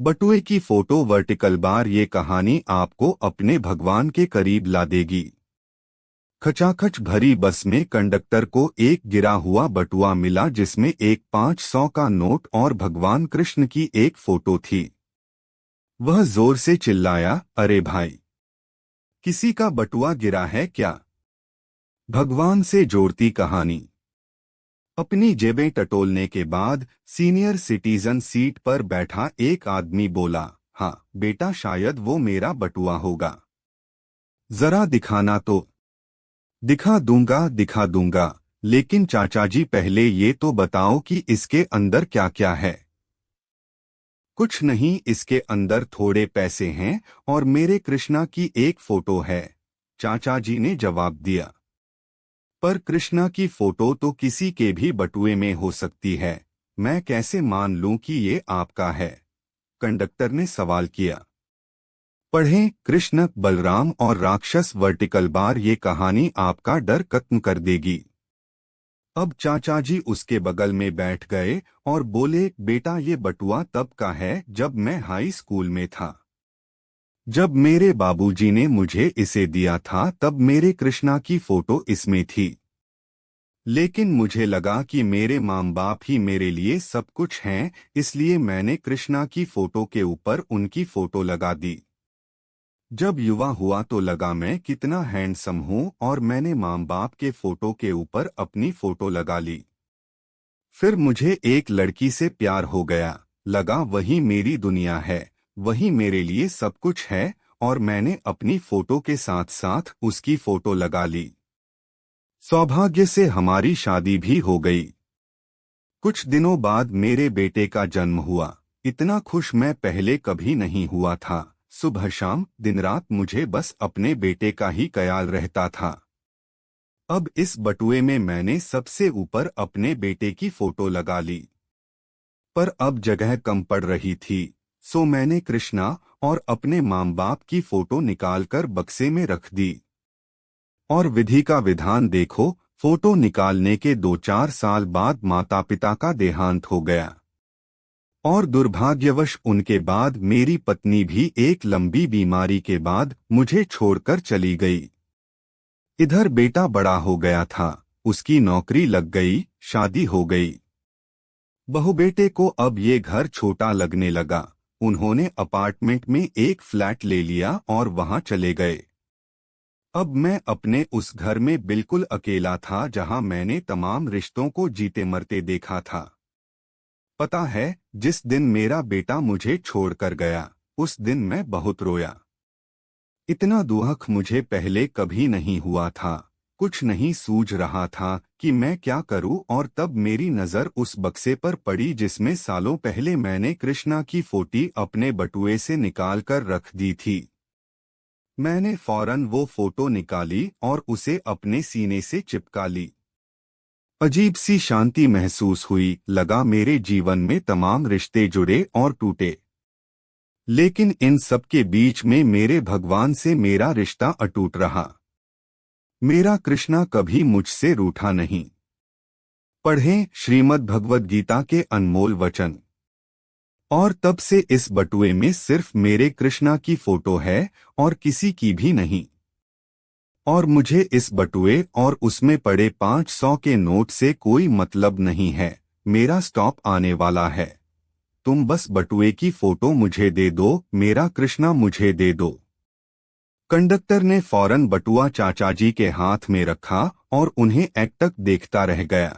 बटुए की photo vertical bar. ये कहानी आपको अपने भगवान के करीब ला देगी। खचाखच भरी बस में कंडक्टर को एक गिरा हुआ बटुआ मिला जिसमें एक 500 का नोट और भगवान कृष्ण की एक फोटो थी। वह जोर से चिल्लाया, अरे भाई, किसी का बटुआ गिरा है क्या? भगवान से जोड़ती कहानी। अपनी जेबें टटोलने के बाद सीनियर सिटीजन सीट पर बैठा एक आदमी बोला, हाँ बेटा, शायद वो मेरा बटुआ होगा। जरा दिखाना तो। दिखा दूंगा, लेकिन चाचा जी पहले ये तो बताओ कि इसके अंदर क्या क्या है। कुछ नहीं, इसके अंदर थोड़े पैसे हैं और मेरे कृष्णा की एक फोटो है, चाचा जी ने जवाब दिया। पर कृष्णा की फोटो तो किसी के भी बटुए में हो सकती है, मैं कैसे मान लूं कि ये आपका है? कंडक्टर ने सवाल किया। पढ़ें कृष्ण, बलराम और राक्षस वर्टिकल बार। ये कहानी आपका डर खत्म कर देगी। अब चाचा जी उसके बगल में बैठ गए और बोले, बेटा ये बटुआ तब का है जब मैं हाई स्कूल में था। जब मेरे बाबूजी ने मुझे इसे दिया था तब मेरे कृष्णा की फोटो इसमें थी। लेकिन मुझे लगा कि मेरे माँ बाप ही मेरे लिए सब कुछ हैं, इसलिए मैंने कृष्णा की फोटो के ऊपर उनकी फोटो लगा दी। जब युवा हुआ तो लगा मैं कितना हैंडसम हूँ और मैंने माँ बाप के फोटो के ऊपर अपनी फोटो लगा ली। फिर मुझे एक लड़की से प्यार हो गया, लगा वही मेरी दुनिया है, वही मेरे लिए सब कुछ है, और मैंने अपनी फोटो के साथ साथ उसकी फोटो लगा ली। सौभाग्य से हमारी शादी भी हो गई। कुछ दिनों बाद मेरे बेटे का जन्म हुआ। इतना खुश मैं पहले कभी नहीं हुआ था। सुबह शाम दिन रात मुझे बस अपने बेटे का ही ख्याल रहता था। अब इस बटुए में मैंने सबसे ऊपर अपने बेटे की फोटो लगा ली। पर अब जगह कम पड़ रही थी, सो मैंने कृष्णा और अपने माँ बाप की फोटो निकालकर बक्से में रख दी। और विधि का विधान देखो, फोटो निकालने के 2-4 साल बाद माता पिता का देहांत हो गया। और दुर्भाग्यवश उनके बाद मेरी पत्नी भी एक लंबी बीमारी के बाद मुझे छोड़कर चली गई। इधर बेटा बड़ा हो गया था, उसकी नौकरी लग गई, शादी हो गई। बहू बेटे को अब ये घर छोटा लगने लगा। उन्होंने अपार्टमेंट में एक फ्लैट ले लिया और वहां चले गए। अब मैं अपने उस घर में बिल्कुल अकेला था जहां मैंने तमाम रिश्तों को जीते मरते देखा था। पता है, जिस दिन मेरा बेटा मुझे छोड़कर गया उस दिन मैं बहुत रोया। इतना दुख मुझे पहले कभी नहीं हुआ था। कुछ नहीं सूझ रहा था कि मैं क्या करूं, और तब मेरी नज़र उस बक्से पर पड़ी जिसमें सालों पहले मैंने कृष्णा की फोटो अपने बटुए से निकालकर रख दी थी। मैंने फौरन वो फोटो निकाली और उसे अपने सीने से चिपका ली। अजीब सी शांति महसूस हुई, लगा मेरे जीवन में तमाम रिश्ते जुड़े और टूटे, लेकिन इन सब के बीच में मेरे भगवान से मेरा रिश्ता अटूट रहा। मेरा कृष्णा कभी मुझसे रूठा नहीं। पढ़ें श्रीमद् भगवद गीता के अनमोल वचन। और तब से इस बटुए में सिर्फ मेरे कृष्णा की फोटो है और किसी की भी नहीं। और मुझे इस बटुए और उसमें पड़े 500 के नोट से कोई मतलब नहीं है। मेरा स्टॉप आने वाला है। तुम बस बटुए की फोटो मुझे दे दो, मेरा कृष्णा मुझे दे दो। कंडक्टर ने फौरन बटुआ चाचा जी के हाथ में रखा और उन्हें एकटक देखता रह गया।